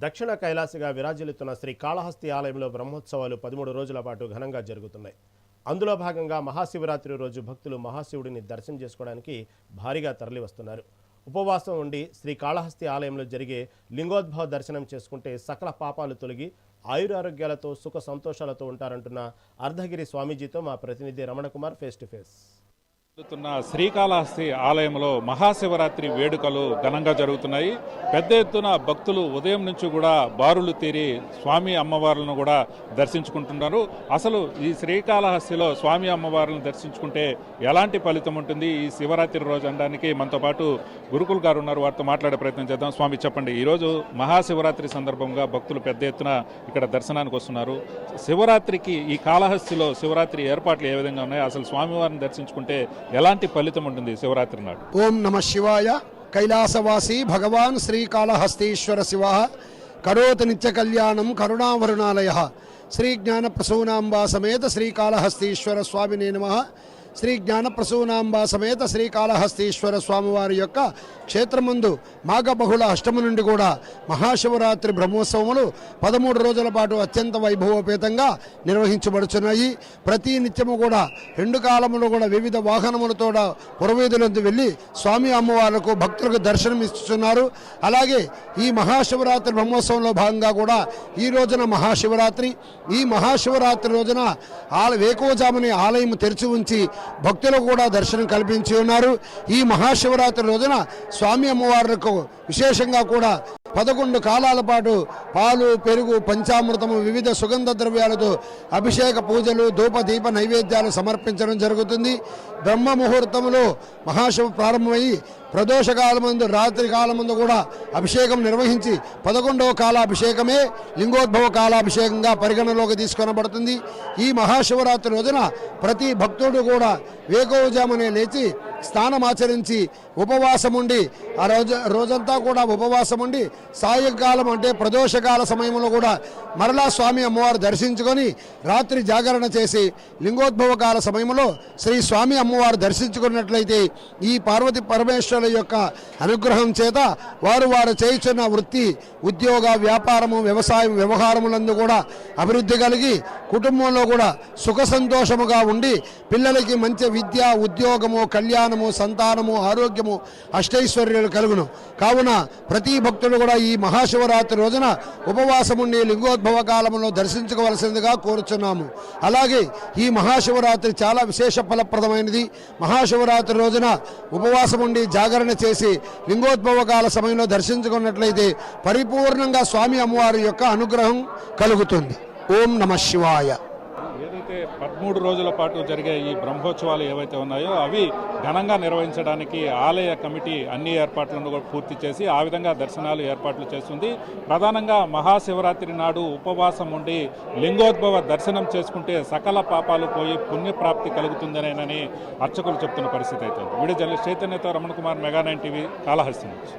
దక్షిణ కైలాసగా విరాజిల్లుతున్న శ్రీ కాళహస్తి ఆలయంలో బ్రహ్మోత్సవాలు 13 రోజుల పాటు ఘనంగా జరుగుతున్నాయి. అందులో భాగంగా మహాశివరాత్రి రోజు భక్తులు మహాశివుడిని దర్శనం చేసుకోవడానికి భారీగా తరలివస్తున్నారు. ఉపవాసం ఉండి శ్రీ కాళహస్తి ఆలయంలో జరిగే లింగోద్భవ దర్శనం చేసుకుంటే సకల పాపాలు తొలగి ఆయురారోగ్యాలతో సుఖ సంతోషాలతో ఉంటారంటున్న అర్ధగిరి స్వామీజీతో మా ప్రతినిధి Ramana Kumar face to face. Srikalahasti ఆలయంలో మహాశివరాత్రి వేడుకలు ఘనంగా జరుగుతున్నాయి. పెద్ద ఎత్తున భక్తులు ఉదయం నుంచి కూడా బారులు తీరి స్వామి అమ్మవార్లను కూడా దర్శించుకుంటున్నారు. అసలు ఈ శ్రీకాళహస్తిలో స్వామి అమ్మవార్లను దర్శించుకుంటే ఎలాంటి ఫలితం ఉంటుంది, ఈ శివరాత్రి రోజు అనడానికి మనతో పాటు గురుకుల్ గారు ఉన్నారు. వారితో మాట్లాడే ప్రయత్నం చేద్దాం. స్వామి, చెప్పండి, ఈరోజు మహాశివరాత్రి సందర్భంగా భక్తులు పెద్ద ఎత్తున ఇక్కడ దర్శనానికి వస్తున్నారు. శివరాత్రికి ఈ కాళహస్తిలో శివరాత్రి ఏర్పాట్లు ఏ విధంగా ఉన్నాయి, అసలు స్వామివారిని దర్శించుకుంటే ఎలాంటి ఫలితం ఉంటుంది శివరాత్రి నాడు? ఓం నమ శివాయ. కైలాసవాసి భగవాన్ శ్రీకాళహస్తీశ్వర శివ కరోతి నిత్య కళ్యాణం కరుణావరుణాలయ. శ్రీ జ్ఞాన ప్రసూనాంబా సమేత శ్రీకాళహస్తీశ్వర స్వామినే నమః. శ్రీ జ్ఞాన ప్రసూనాంబా సమేత శ్రీకాళహస్తీశ్వర స్వామివారి యొక్క క్షేత్రమందు మాఘ బహుళ అష్టమి నుండి కూడా మహాశివరాత్రి బ్రహ్మోత్సవములు 13 రోజుల పాటు అత్యంత వైభవోపేతంగా నిర్వహించబడుచున్నాయి. ప్రతి నిత్యము కూడా 2 కాలములు కూడా వివిధ వాహనములతో పురవీధులందు వెళ్ళి స్వామి అమ్మవార్లకు భక్తులకు దర్శనం ఇస్తున్నారు. అలాగే ఈ మహాశివరాత్రి బ్రహ్మోత్సవంలో భాగంగా కూడా ఈ రోజున మహాశివరాత్రి, ఈ మహాశివరాత్రి రోజున వేకువజాముని ఆలయం తెరిచి ఉంచి భక్తులకు కూడా దర్శనం కల్పించి ఉన్నారు. ఈ మహాశివరాత్రి రోజున స్వామి అమ్మవార్లకు విశేషంగా కూడా 11 కాలాల పాటు పాలు, పెరుగు, పంచామృతము, వివిధ సుగంధ ద్రవ్యాలతో అభిషేక పూజలు, ధూప దీప నైవేద్యాలు సమర్పించడం జరుగుతుంది. బ్రహ్మ ముహూర్తంలో మహాశివ ప్రారంభమయ్యి ప్రదోష కాలమందు, రాత్రి కాలమందు కూడా అభిషేకం నిర్వహించి 11వ కాలాభిషేకమే లింగోద్భవ కాలాభిషేకంగా పరిగణలోకి తీసుకొనబడుతుంది. ఈ మహాశివరాత్రి రోజున ప్రతి భక్తుడు కూడా వేకోజామనే లేచి స్నానమాచరించి ఉపవాసముండి ఆ రోజంతా కూడా ఉపవాసముండి సాయంకాలం అంటే ప్రదోషకాల సమయంలో కూడా మరలా స్వామి అమ్మవారు దర్శించుకొని రాత్రి జాగరణ చేసి లింగోద్భవ కాల సమయంలో శ్రీ స్వామి అమ్మవారు దర్శించుకున్నట్లయితే ఈ పార్వతి పరమేశ్వరుల యొక్క అనుగ్రహం చేత వారు చేయుచున్న వృత్తి, ఉద్యోగ, వ్యాపారము, వ్యవసాయం, వ్యవహారములందు కూడా అభివృద్ధి కలిగి కుటుంబంలో కూడా సుఖ సంతోషముగా ఉండి పిల్లలకి మంచి విద్య, ఉద్యోగము, కళ్యాణము, సంతానము, ఆరోగ్యము, అష్టైశ్వర్యాలు కలుగును. కావున ప్రతి భక్తుడు కూడా ఈ మహాశివరాత్రి రోజున ఉపవాసముండి లింగోద్భవ కాలంలో దర్శించుకోవలసిందిగా కోరుచున్నాము. అలాగే ఈ మహాశివరాత్రి చాలా విశేష ఫలప్రదమైనది. మహాశివరాత్రి రోజున ఉపవాసముండి జాగరణ చేసి లింగోద్భవ కాల సమయంలో దర్శించుకున్నట్లయితే పరిపూర్ణంగా స్వామి అమ్మవారి యొక్క అనుగ్రహం కలుగుతుంది. ఓం నమ శివాయ. ఏదైతే 13 రోజుల పాటు జరిగే ఈ బ్రహ్మోత్సవాలు ఏవైతే ఉన్నాయో అవి ఘనంగా నిర్వహించడానికి ఆలయ కమిటీ అన్ని ఏర్పాట్లను కూడా పూర్తి చేసి ఆ విధంగా దర్శనాలు ఏర్పాట్లు చేస్తుంది. ప్రధానంగా మహాశివరాత్రి నాడు ఉపవాసం ఉండి లింగోద్భవ దర్శనం చేసుకుంటే సకల పాపాలు పోయి పుణ్యప్రాప్తి కలుగుతుందనేనని అర్చకులు చెప్తున్న పరిస్థితి అయితే. వీడియో జర్నలిస్ట్ చైతన్యతో రమణ కుమార్, మెగా 9 టీవీ, కాళహస్తి నుంచి.